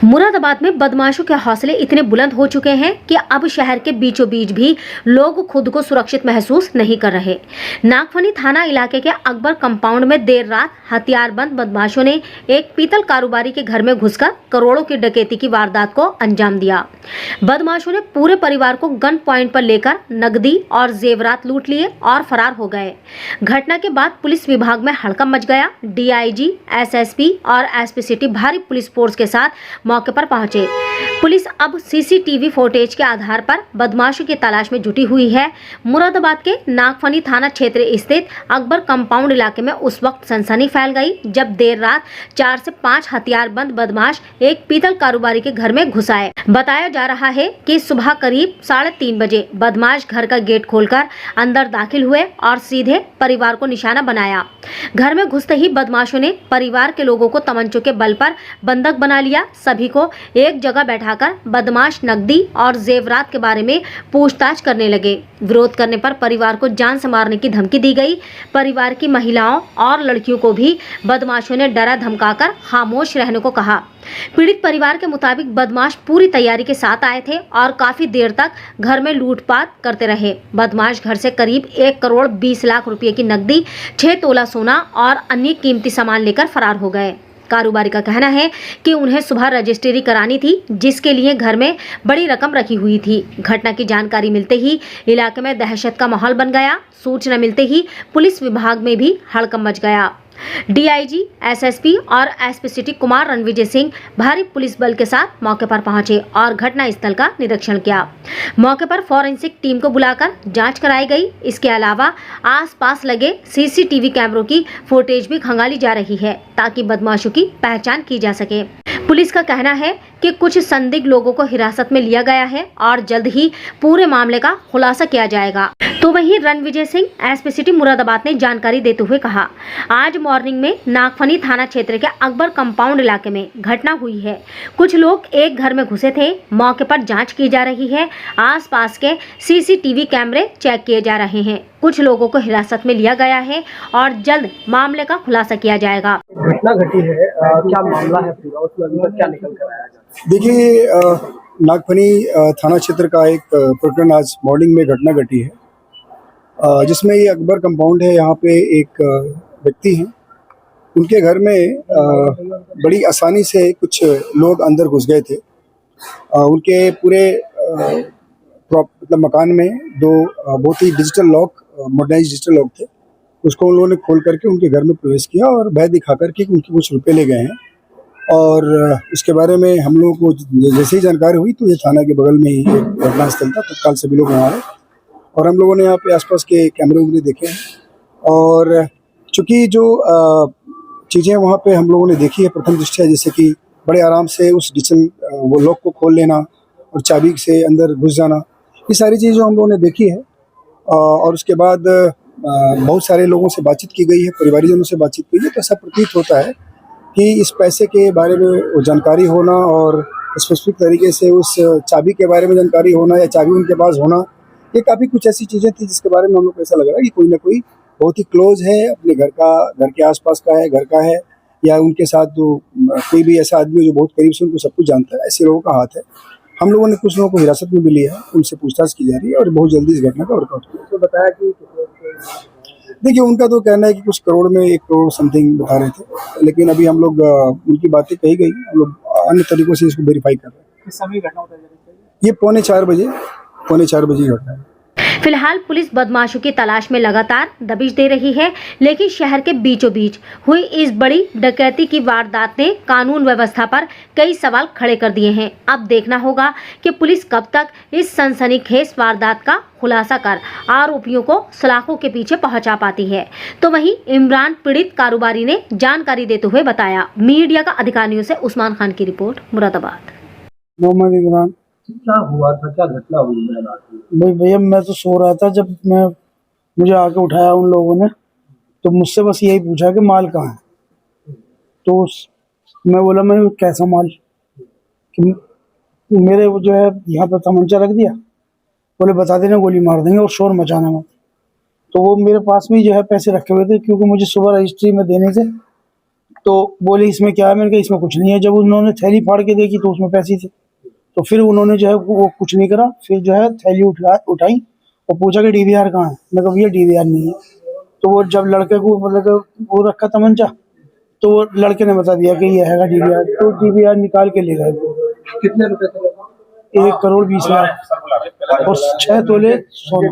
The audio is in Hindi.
मुरादाबाद में बदमाशों के हौसले इतने बुलंद हो चुके हैं कि अब शहर के बीचों बीच भी लोग खुद को सुरक्षित महसूस नहीं कर रहे। नागफनी थाना इलाके के अकबर कंपाउंड में देर रात हथियारबंद बदमाशों ने एक पीतल कारोबारी के घर में घुसकर करोड़ों की डकैती की वारदात को अंजाम दिया। बदमाशों ने पूरे परिवार को गन पॉइंट पर लेकर नकदी और जेवरात लूट लिए और फरार हो गए। घटना के बाद पुलिस विभाग में हड़कंप मच गया। डीआईजी, एसएसपी और एसपी सिटी भारी पुलिस फोर्स के साथ मौके पर पहुंचे। पुलिस अब सीसीटीवी फुटेज के आधार पर बदमाशों की तलाश में जुटी हुई है। मुरादाबाद के नागफनी थाना क्षेत्र स्थित अकबर कंपाउंड इलाके में उस वक्त सनसनी फैल गई जब देर रात 4 से 5 हथियारबंद बदमाश एक पीतल कारोबारी के घर में घुस आए। बताया जा रहा है कि सुबह करीब 3:30 बजे बदमाश घर का गेट खोलकर अंदर दाखिल हुए और सीधे परिवार को निशाना बनाया। घर में घुसते ही बदमाशों ने परिवार के लोगों को तमंचों के बल पर बंधक बना लिया। सभी को एक जगह बैठाकर बदमाश नकदी और जेवरात के बारे में पूछताछ करने लगे। विरोध करने पर परिवार को जान से मारने की धमकी दी गई। परिवार की महिलाओं और लड़कियों को भी बदमाशों ने डरा धमकाकर खामोश रहने को कहा। पीड़ित परिवार के मुताबिक बदमाश पूरी तैयारी के साथ आए थे और काफी देर तक घर में लूटपाट करते रहे। बदमाश घर से करीब 1 करोड़ 20 लाख रुपए की नकदी, 6 तोला सोना और अन्य कीमती सामान लेकर फरार हो गए। कारोबारी का कहना है कि उन्हें सुबह रजिस्ट्री करानी थी, जिसके लिए घर में बड़ी रकम रखी हुई थी। घटना की जानकारी मिलते ही इलाके में दहशत का माहौल बन गया। सूचना मिलते ही पुलिस विभाग में भी हड़कंप मच गया। डीआईजी, एसएसपी और एसपी सिटी कुमार रणविजय सिंह भारी पुलिस बल के साथ मौके पर पहुंचे और घटना स्थल का निरीक्षण किया। मौके पर फॉरेंसिक टीम को बुलाकर जांच कराई गई। इसके अलावा आसपास लगे सीसीटीवी कैमरों की फुटेज भी खंगाली जा रही है ताकि बदमाशों की पहचान की जा सके। पुलिस का कहना है कि कुछ संदिग्ध लोगों को हिरासत में लिया गया है और जल्द ही पूरे मामले का खुलासा किया जाएगा। तो वहीं रणविजय सिंह, एसपी सिटी मुरादाबाद ने जानकारी देते हुए कहा, आज मॉर्निंग में नागफनी थाना क्षेत्र के अकबर कंपाउंड इलाके में घटना हुई है। कुछ लोग एक घर में घुसे थे। मौके पर जांच की जा रही है। आसपास के सीसीटीवी कैमरे चेक किए जा रहे हैं। कुछ लोगों को हिरासत में लिया गया है और जल्द मामले का खुलासा किया जाएगा। घटना घटी है, क्या मामला है पूरा, उसमें अभी तक क्या निकल कर आया? देखिए, नागफनी थाना क्षेत्र का एक प्रकरण आज मॉर्निंग में घटना घटी है, जिसमें ये अकबर कंपाउंड है। यहाँ पे एक व्यक्ति हैं, उनके घर में बड़ी आसानी से कुछ लोग अंदर घुस गए थे। उनके पूरे मतलब मकान में 2 बहुत ही digital lock, modernised digital lock थे। उसको उन लोगों ने खोल करके उनके घर में प्रवेश किया और भय दिखा करके उनके कुछ रुपए ले गए हैं। और इसके बारे में हम लोगों को जैसे ही जानकारी हुई तो ये थाना के बगल में ही एक घटनास्थल था। तत्काल सभी लोग वहाँ आए और हम लोगों ने यहाँ पे आसपास के कैमरे वैमरे देखे हैं। और चूँकि जो चीज़ें वहाँ पे हम लोगों ने देखी है प्रथम दृष्टया, जैसे कि बड़े आराम से उस डिजिटल वो लॉक को खोल लेना और चाबी से अंदर घुस जाना, ये सारी चीज़ें जो हम लोगों ने देखी है। और उसके बाद बहुत सारे लोगों से बातचीत की गई है, परिवारजनों से बातचीत की है। तो ऐसा प्रतीत होता है कि इस पैसे के बारे में जानकारी होना और स्पेसिफिक तरीके से उस चाबी के बारे में जानकारी होना या चाबी उनके पास होना, ये काफ़ी कुछ ऐसी चीज़ें थी जिसके बारे में हम लोग को ऐसा लग रहा है कि कोई ना कोई बहुत ही क्लोज है, अपने घर के आसपास का है, घर का है, या उनके साथ जो कोई भी ऐसा आदमी जो बहुत करीब से उनको सब कुछ जानता है, ऐसे लोगों का हाथ है। हम लोगों ने कुछ लोगों को हिरासत में भी लिया है, उनसे पूछताछ की जा रही है और बहुत जल्दी इस घटना का वर्कआउट किया। तो बताया कि देखिए, उनका तो कहना है कि कुछ करोड़ में 1 करोड़ समथिंग बता रहे थे, लेकिन अभी हम लोग उनकी बातें कही गई, हम लोग अन्य तरीकों से इसको वेरीफाई कर रहे हैं। किस समय घटना होता है? ये पौने 4 बजे घटना है। फिलहाल पुलिस बदमाशों की तलाश में लगातार दबिश दे रही है, लेकिन शहर के बीचों बीच हुई इस बड़ी डकैती की वारदात ने कानून व्यवस्था पर कई सवाल खड़े कर दिए हैं। अब देखना होगा कि पुलिस कब तक इस सनसनीखेज वारदात का खुलासा कर आरोपियों को सलाखों के पीछे पहुंचा पाती है। तो वहीं इमरान पीड़ित कारोबारी ने जानकारी देते हुए बताया। मीडिया का अधिकार न्यूज़ से उस्मान खान की रिपोर्ट, मुरादाबाद। मोहम्मद इमरान। क्या हुआ था, क्या घटना हुई है रात में? भाई भैया, मैं तो सो रहा था जब मुझे आके उठाया उन लोगों ने, तो मुझसे बस यही पूछा कि माल कहाँ है। तो मैं बोला, मैं कैसा माल, कि मेरे वो जो है यहाँ पर तमंचा रख दिया, बोले बता देना गोली मार देंगे और शोर मचाना मत। तो वो मेरे पास में जो है पैसे रखे हुए थे, क्योंकि मुझे सुबह रजिस्ट्री में देने थे तो बोले इसमें क्या है, मैंने कहा इसमें कुछ नहीं है। जब उन्होंने थैली फाड़ के देखी तो उसमें पैसे थे, तो फिर उन्होंने जो है वो कुछ नहीं करा, फिर जो है थैली उठाई और पूछा कि डीवीआर कहाँ है। मैं कहा भैया डीवीआर नहीं है। तो वो जब लड़के को मतलब वो रखा तमंचा, तो वो लड़के ने बता दिया कि ये है डीवीआर, तो डीवीआर निकाल के ले गए। कितने रुपए थे? 1 करोड़ 20 लाख और 6 तोले सोना।